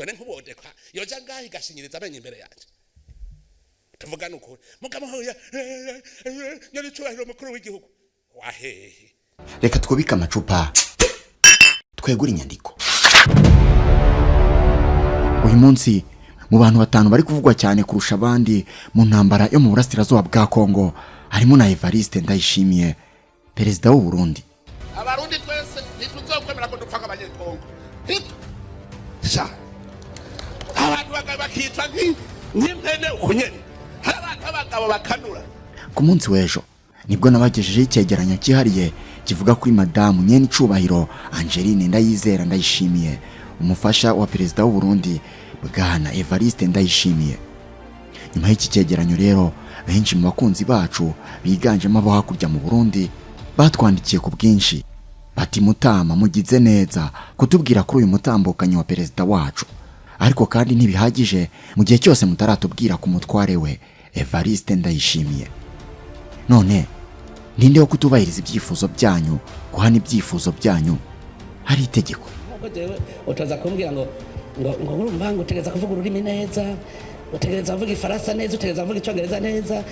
none nkubodekwa yoja ngaho igashinyiriza amenye imbere yanje tuvugana ukuri mugabo hoya nyari cyubahiro mukuru w'igihugu wahehe. Reka twubika amacupa twegura inyandiko. Uyu munsi mu bantu batanu bari kuvugwa cyane kurusha abandi mu ntambara yo mu burasirazuba bwa Kongo harimo na Evariste Ndayishimiye, perezida w'u Burundi. Abarundi twese ntituzokwemera ko dupfa nk'abanyekongo. Ja abantu bakitwa nk'impene ukunyene, abantu abagabo bakanura. Ku munsi w'ejo nibwo nabagejeje icyegeranyo cyihariye kivuga kuri madamu Nyenicubahiro Angeline Ndayizera Ndayishimiye, umufasha wa perezida w'u Burundi Bwana Evariste Ndayishimiye. Nyuma y'iki cyegeranyo rero benshi mu bakunzi bacu biganjemo abo hakurya mu Burundi batwandikiye ku bwinshi bati Mutama mugize neza kutubwira kuri uyu mutambukanyi wa perezida wacu, ariko kandi ntibihagije mu gihe cyose mutaratubwira ku mutware we Evariste Ndayishimiye. None ninde wo kutubahiriza ibyifuzo byanyu, kuhana ibyifuzo byanyu hari itegeko. Utaza kumbwira ngo urumva ngo utegereza kuvuga ururimi neza, utegereza kuvuga ifaransa neza, utegereza kuvuga icyongereza neza,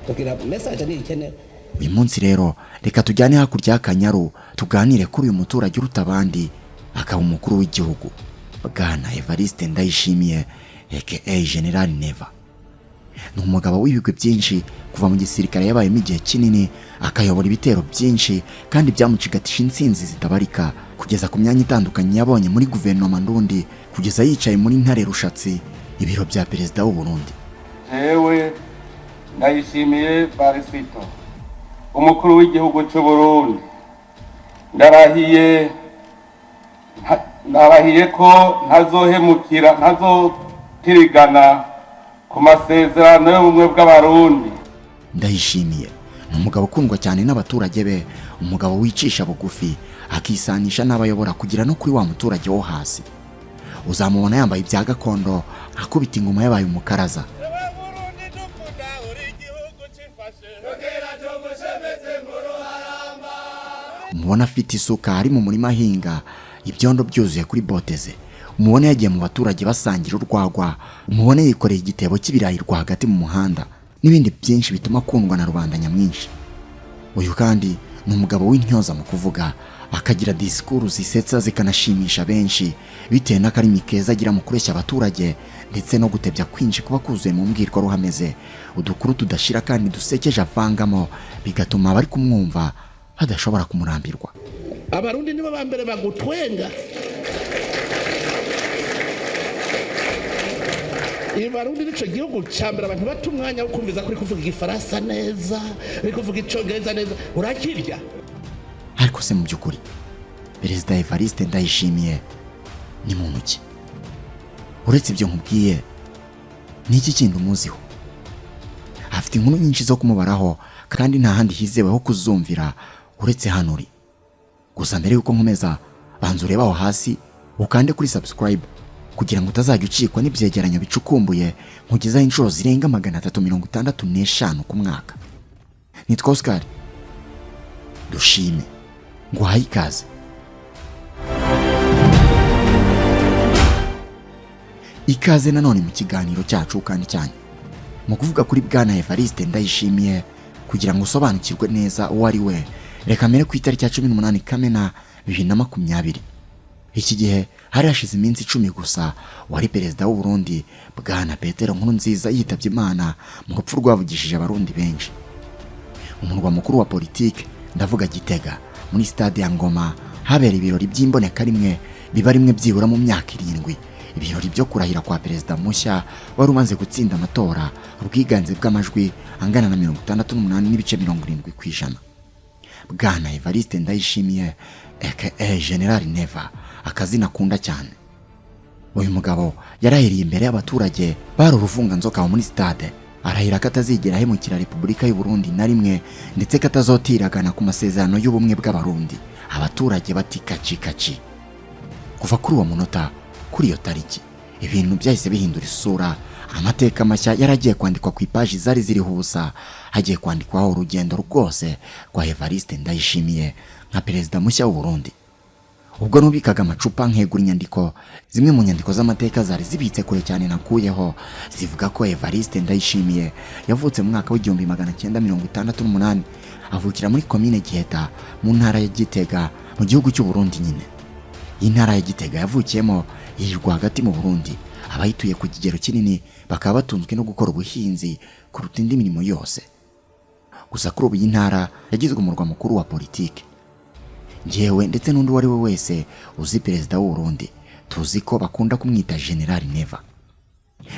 kugira message ni ikene. Uyu munsi rero reka tujyane hakurya y'Akanyaru tuganire kuri uyu muturage uruta abandi akaba umukuru w'igihugu Bwana Evariste Ndayishimiye aka General Neva. Ni umugabo w'ibigwi byinshi kuva mu gisirikare yabayemo igihe kinini, akayobora ibitero byinshi kandi byamucigatisha insinzi zitabarika kugeza ku myanya itandukanye yabonye muri guverinoma ndundi, kugeza yicaye muri Ntare Rushatsi ibiro bya perezida w'u Burundi. Jewe Ndayishimiye Barisito, umukuru w'igihugu cy'u Burundi, ndarahiye ko ntazotirigana ku masezerano y'ubumwe bw'abarundi. Ndayishimiye ni umugabo ukundwa cyane n'abaturage be, umugabo wicisha bugufi akisanisha n'abayobora kugira no kuri wa muturage wo hasi. Uzamubona yambaye ibya gakondo akubita ingoma yabaye umukaraza. Umubona afite isuka ari mu murima ahinga, ibyondo byuzuye kuri bote ze. Umubone yagiye mu baturage basangira urwagwa, umubone yikoreye igitebo cy'ibirayi rwagati mu muhanda n'ibindi byinshi bituma akundwa na rubanda nyamwinshi. Uyu kandi ni umugabo w'intyoza mu kuvuga, akagira disikuru zisetsa zikanashimisha benshi bitewe n'akarimi keza agira mu kureshya abaturage ndetse no gutebya kwinshi kuba kuzuye mu mbwirwaruhame ze, udukuru tudashira kandi dusekeje avangamo bigatuma abari kumwumva badashobora kumurambirwa. Abarundi nibo bambere bagutwenga. Ibarundi nico gihugu cyambere abantu batumwanya wo kumviza kuri kuvuga igifaransa neza, kuri kuvuga icyongereza neza, urakirya. Ariko se mu byukuri perezida Evariste Ndayishimiye ni muntu ki? Uretse ibyo nkubwiye ni iki kindi umuziho? Afite inkuru nyinshi zo kumubaraho kandi nta handi hizewe ho kuzumvira uretse hano uri. Gusa mbere yuko nkomeza banza ureba aho hasi ukande kuri subscribe kugira ngo utazajya ucikwa n'ibyegeranyo bicukumbuye nkugezaho inshuro zirenga 365 ku mwaka. Nitwa Oscar Dushime ngo hayi ikaze. Ikaze nanone mu kiganiro cyacu kandi cyanyu mu kuvuga kuri Bwana Evariste Ndayishimiye kugira ngo usobanukirwe neza uwo ari we. Reka mbere ku itariki ya 18 Kamena 2020. Iki gihe hari hashize iminsi 10 gusa wari perezida w'u Burundi Bwana Petero Nkurunziza yitabye Imana mu rupfu rwavugishije abarundi benshi. Umurwa mukuru wa politike ndavuga Gitega muri stade ya Ngoma habera ibirori by'imboneka rimwe biba rimwe byibura mu myaka 7, ibirori byo kurahira kwa perezida mushya wari umaze gutsinda amatora ubwiganze bw'amajwi angana na 68.70%. Bwana Evariste Ndayishimiye aka General Neva, akazina akunda cyane. Uyu mugabo yarahiriye imbere y'abaturage bari uruvunganzoka muri stade, arahira katazigera hemukira Repubulika y'u Burundi na rimwe ndetse katazotiragana ku masezerano y'ubumwe bw'abarundi. Abaturage bati kaci. Kuva kuri uwo munota kuri iyo tariki ibintu byahise bihindura isura. Amateka mashya yaragiye kwandikwa ku ipaji zari ziriho ubusa, hagiye kwandikwaho urugendo rwose rwa Evariste Ndayishimiye nka perezida mushya w'u Burundi. ubwo nubikaga amacupa nkegura inyandiko, zimwe mu nyandiko z'amateka zari zibitse kure cyane nakuyeho zivuga ko Evariste Ndayishimiye yavutse mu mwaka w'igihumbi 1968, avukira muri komine Giheta mu ntara ya Gitega mu gihugu cy'u Burundi nyine. Iyi ntara ya Gitega yavukiyemo iri rwagati mu Burundi, abayituye ku kigero kinini bakaba batunzwe no gukora ubuhinzi kuruta indi mirimo yose. Gusa kuri ubu iyi ntara yagizwe umurwa mukuru wa politike. Njyewe ndetse n'undi wari we wese uzi perezida w'u Burundi tuzi ko bakunda kumwita General Neva.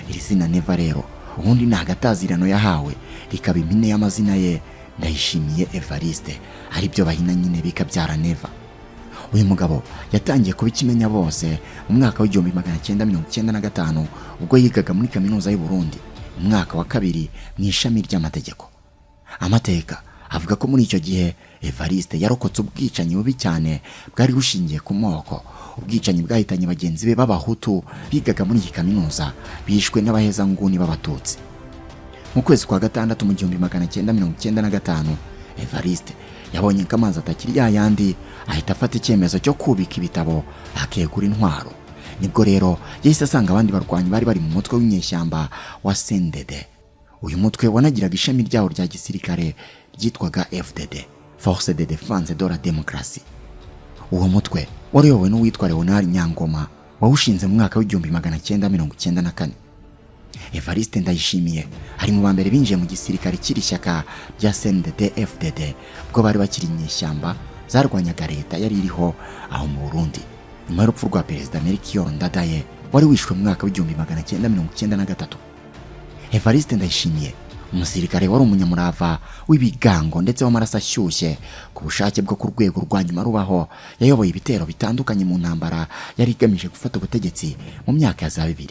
Iri zina Neva rero ubundi ni agatazirano yahawe rikaba impine y'amazina ye Ndayishimiye Evariste, ari byo bahina nyine bikabyara Neva. Uyu mugabo yatangiye kubikimenya bose mu mwaka w'igihumbi 1995 ubwo yigaga muri kaminuza y'u Burundi mu mwaka wa kabiri mu ishami ry'amategeko. Amateka avuga ko muri icyo gihe Evariste yarokotse ubwicanyi bubi cyane bwari bushingiye ku moko, ubwicanyi bwahitanye bagenzi be b'abahutu bigaga muri iyi kaminuza bishwe n'abahezanguni b'abatutsi. Mu kwezi kwa gatandatu mu 1995 Evariste yabonye ko amazi atakiri yayandi, ahita afata icyemezo cyo kubika ibitabo akegura intwaro. Nibwo rero yahise asanga abandi barwanyi bari bari mu mutwe w'inyeshyamba wa CNDD. Uyu mutwe wanagiraga ishami ryawo rya gisirikare ryitwaga FDD, Force de Défense de la Démocratie. Uwo mutwe wari uyobowe n'uwitwa Leonard Nyangoma wawushinze mu mwaka w'igihumbi 1994. Evariste Ndayishimiye ari mu bambere binjiye mu gisirikare kiri shyaka rya CNDD FDD ubwo bari bakiri inyeshyamba zarwanyaga leta yari iriho aho mu Burundi nyuma y'urupfu rwa perezida Melchior Ndadaye wari wishwe mu mwaka w'igihumbi 1993. Evariste Ndayishimiye umusirikare wari umunyamurava w'ibigango ndetse w'amaraso ashyushye ku bushake bwo ku rwego rwa nyuma rubaho, yayoboye ibitero bitandukanye mu ntambara yari igamije gufata ubutegetsi mu myaka ya za 2000.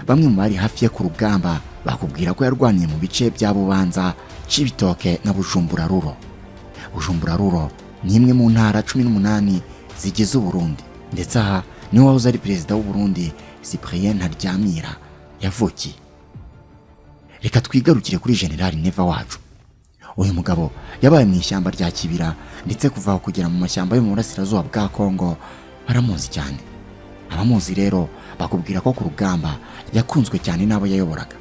Bamwe mu bari hafi ye ku rugamba bakubwira ko yarwaniye mu bice bya Bubanza, Cibitoke na Bujumbura Ruro. Bujumbura Ruro ni imwe mu ntara 18 zigize u Burundi, ndetse aha niwe wahoze ari perezida w'u Burundi Cyprien Ntaryamira yavukiye. Reka twigarukire kuri General Neva wacu. Uyu mugabo yabaye mu ishyamba rya Kibira ndetse kuva kugera mu mashyamba yo mu burasirazuba bwa Kongo baramuzi cyane. Abamuzi rero bakubwira ko ku rugamba yakunzwe cyane n'abo yayoboraga.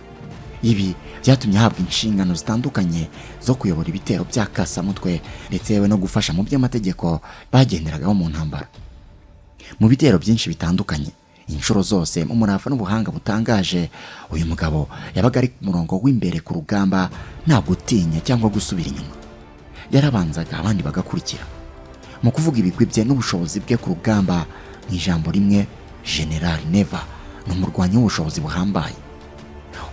Ibi byatumye ahabwa inshingano zitandukanye zo kuyobora ibitero bya kasamutwe ndetse yewe no gufasha mu by'amategeko bagenderagaho mu ntambara. Mu bitero byinshi bitandukanye, inshuro zose mu murava n'ubuhanga butangaje, uyu mugabo yabaga ari ku murongo w'imbere ku rugamba nta gutinya cyangwa gusubira inyuma. Yarabanzaga abandi bagakurikira. Mu kuvuga ibigwi bye n'ubushobozi bwe ku rugamba, mu ijambo rimwe General Neva ni umurwanyi w'ubushobozi buhambaye.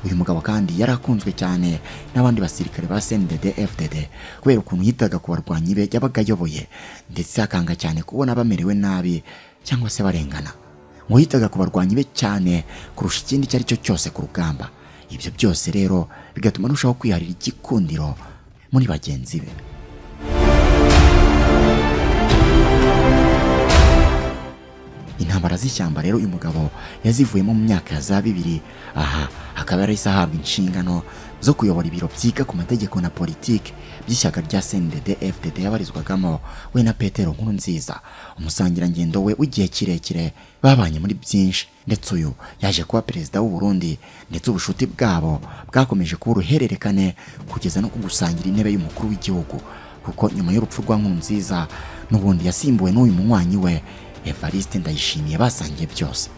Uyu mugabo kandi yarakunzwe cyane n'abandi basirikare ba CNDD FDD kubera ukuntu yitaga ku barwanyi be yabaga ayoboye, ndetse akanga cyane kubona bamerewe nabi cyangwa se barengana. Ngo yitaga ku barwanyi be cyane kurusha ikindi cyari cyo cyose ku rugamba. Ibyo byose rero bigatuma arushaho kwiharira igikundiro muri bagenzi be. Intambara z'ishyamba rero uyu mugabo yazivuyemo mu myaka ya za 2000. Aha akaba yarahise ahabwa inshingano zo kuyobora ibiro byiga ku mategeko na politike by'ishyaka rya CNDD FDD yabarizwagamo we na Petero Nkurunziza, umusangirangendo we w'igihe kirekire babanye muri byinshi, ndetse uyu yaje kuba perezida w'u Burundi, ndetse ubushuti bwabo bwakomeje kuba uruhererekane kugeza no kugusangira intebe y'umukuru w'igihugu, kuko nyuma y'urupfu rwa Nkurunziza n'ubundi yasimbuwe n'uyu munywanyi we Evariste Ndayishimiye basangiye byose.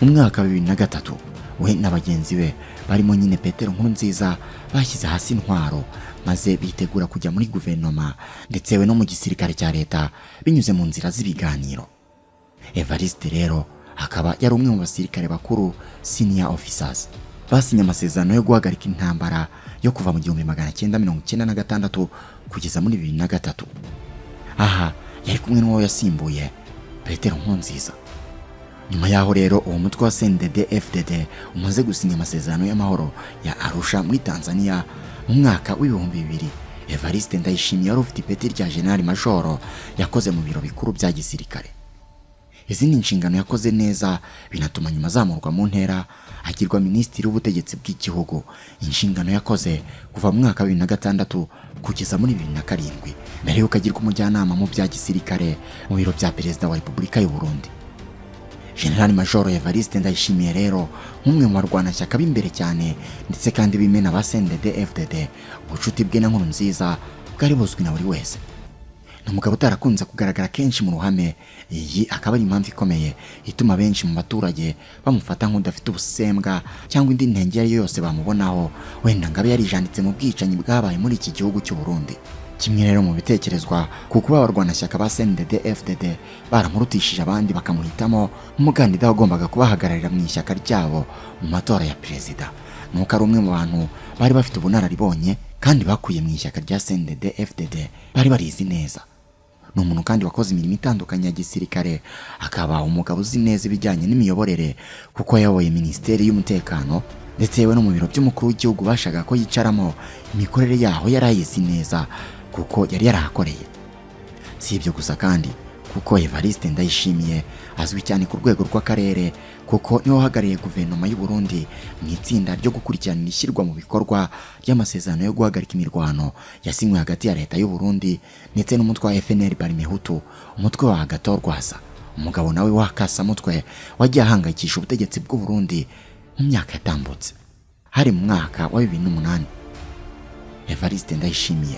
Mu mwaka wa 2003 we na bagenzi be barimo nyine Petero Nkurunziza bashyize hasi intwaro maze bitegura kujya muri guverinoma ndetse we no mu gisirikare cya leta binyuze mu nzira z'ibiganiro. Evariste rero akaba yari umwe mu basirikare bakuru senior officers basinye amasezerano yo guhagarika intambara yo kuva mu 1996 kugeza muri 2003. Aha yari kumwe n'uwo yasimbuye Petero Nkurunziza. Nyuma yaho rero uwo mutwe wa CNDD FDD umaze gusinya amasezerano y'amahoro ya Arusha muri Tanzania mu mwaka w'2000. Evariste Ndayishimiye wari ufite ipeti rya General Major yakoze mu biro bikuru bya gisirikare. izindi nshingano yakoze neza binatuma nyuma azamurwa mu ntera agirwa minisitiri w'ubutegetsi bw'igihugu. Inshingano yakoze kuva mu mwaka wa 2006 kugeza muri 2007 mbere yuko agirwa umujyanama mu bya gisirikare mu biro bya perezida wa Repubulika y'u Burundi. General Major Evariste Ndayishimiye rero nk'umwe mu barwanashyaka b'imbere cyane ndetse kandi bimena ba CNDD-FDD, ubucuti bwe na Nkurunziza bwari buzwi na buri wese. Ni umugabo utarakunze kugaragara kenshi mu ruhame. Iyi akaba ari impamvu ikomeye ituma benshi mu baturage bamufata nk'udafite ubusembwa cyangwa indi ntenge iyo yose bamubonaho, wenda ngabe yarijanditse mu bwicanyi bwabaye muri iki gihugu cy'u Burundi. Kimwe rero mu bitekerezwa kuko abarwanashyaka ba CNDD-FDD baramurutishije abandi bakamuhitamo nk'umukandida wagombaga kubahagararira mu ishyaka ryabo mu matora ya perezida. Nuko ari umwe mu bantu bari bafite ubunararibonye kandi bakuye mu ishyaka rya CNDD-FDD, bari barizi neza. Ni umuntu kandi wakoze imirimo itandukanye ya gisirikare, akaba umugabo uzi neza ibijyanye n'imiyoborere kuko yayoboye Minisiteri y'Umutekano ndetse yewe no mu biro by'umukuru w'igihugu bashaka ko yicaramo. Imikorere yaho yarayizi neza kuko yari yarahakoreye. Si ibyo gusa kandi kuko Evariste Ndayishimiye azwi cyane ku rwego rw'akarere kuko niwe uhagarariye guverinoma y'u Burundi mu itsinda ryo gukurikirana ishyirwa mu bikorwa ry'amasezerano yo guhagarika imirwano yasinywe hagati ya leta y'u Burundi ndetse n'umutwe wa FNL Barimehutu, umutwe wa Agathon Rwasa, umugabo nawe w'akasamutwe wagiye ahangayikisha ubutegetsi bw'u Burundi mu myaka yatambutse. Hari mu mwaka wa 2008 Evariste Ndayishimiye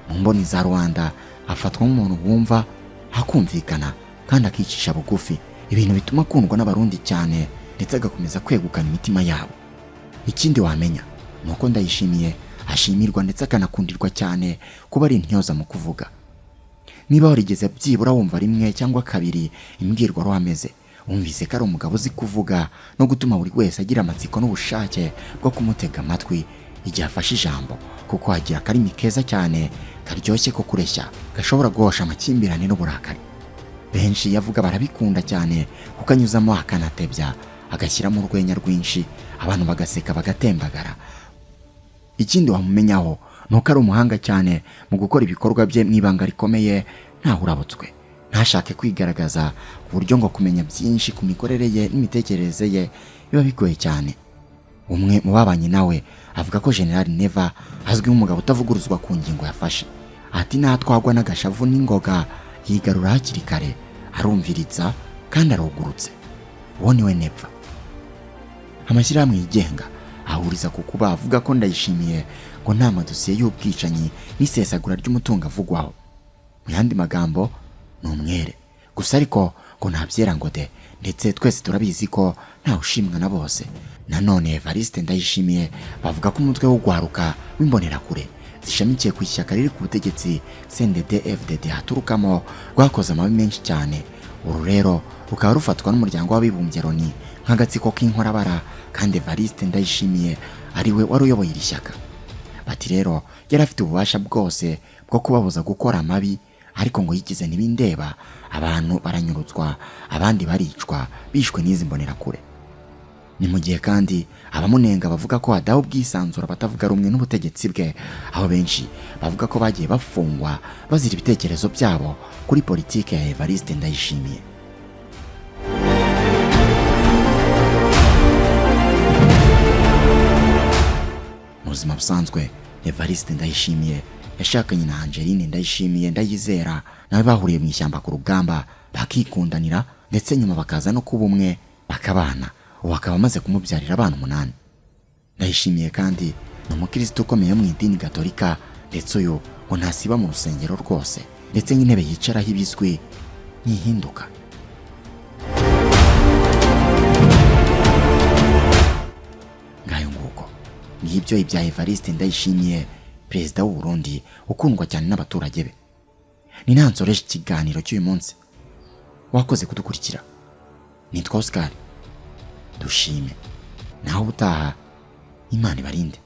mu mboni za Rwanda afatwa nk'umuntu wumva hakumvikana kandi akicisha bugufi, ibintu bituma akundwa n'abarundi cyane ndetse agakomeza kwegukana imitima yabo. Ikindi wamenya nuko Ndayishimiye ashimirwa ndetse akanakundirwa cyane kuba ari intyoza mu kuvuga. Niba warigeze byibura wumva rimwe cyangwa kabiri imbwirwaruhame ze, wumvise ko ari umugabo uzi kuvuga no gutuma buri wese agira amatsiko n'ubushake bwo kumutega amatwi igihe afashe ijambo, kuko agira akarimi keza cyane karyoshye ko kureshya gashobora guhosha amakimbirane n'uburakari. Benshi yavuga barabikunda cyane kuko anyuzamo akanatebya agashyiramo urwenya rwinshi, abantu bagaseka bagatembagara. Ikindi wamumenyaho nuko ari umuhanga cyane mu gukora ibikorwa bye mu ibanga rikomeye ntaho urabutswe. Ntashake kwigaragaza ku buryo ngo kumenya byinshi ku mikorere ye n'imitekerereze ye biba bigoye cyane. Umwe mu babanye nawe avuga ko General Neva azwi nk'umugabo utavuguruzwa ku ngingo yafashe. Ati natwagwa n'agashavu n'ingoga yigarura hakiri kare, arumviriza kandi arogurutse. Uwo niwe Neva. Amashyirahamwe yigenga ahuriza ku kuba avuga ko Ndayishimiye ngo nta madosiye y'ubwicanyi n'isesagura ry'umutungo avugwaho. Mu yandi magambo ni umwere gusa, ariko ngo ntabyera ngo de, ndetse twese turabizi ko nta ushimwa na bose. Nanone Evariste Ndayishimiye bavuga ko umutwe wo gwaruka w'imbonerakure zishamikiye ku ishyaka riri ku butegetsi CNDD-FDD haturukamo rwakoze amabi menshi cyane. Uru rero rukaba rufatwa n'umuryango w'abibumbye Loni nk'agatsiko k'inkorabara, kandi Evariste Ndayishimiye ariwe wari uyoboye iri shyaka. Bati rero yari afite ububasha bwose bwo kubabuza gukora amabi, ariko ngo yigize n'ibindeba, abantu baranyurutswa, abandi baricwa bishwe n'izi mbonerakure. Ni mu gihe kandi abamunenga bavuga ko hadaho ubwisanzura batavuga rumwe n'ubutegetsi bwe, aho benshi bavuga ko bagiye bafungwa bazira ibitekerezo byabo kuri politike ya Evariste Ndayishimiye. Mu buzima busanzwe Evariste Ndayishimiye yashakanye na Angeline Ndayishimiye Ndayizera, nawe bahuriye mu ishyamba ku rugamba bakikundanira ndetse nyuma bakaza no kuba umwe bakabana. Ubu akaba amaze kumubyarira abana 8. Ndayishimiye kandi ni umukristo ukomeye mu idini Gatolika, ndetse uyu ngo ntasiba mu rusengero rwose, ndetse nk'intebe yicaraho ibizwi ntihinduka. Ngayo nguko ngibyo ibya Evariste Ndayishimiye, perezida w'u Burundi ukundwa cyane n'abaturage be. Ni nansoreje ikiganiro cy'uyu munsi. Wakoze kudukurikira. Nitwa Oscar. Dushime naho ubutaha. Imana ibarinde.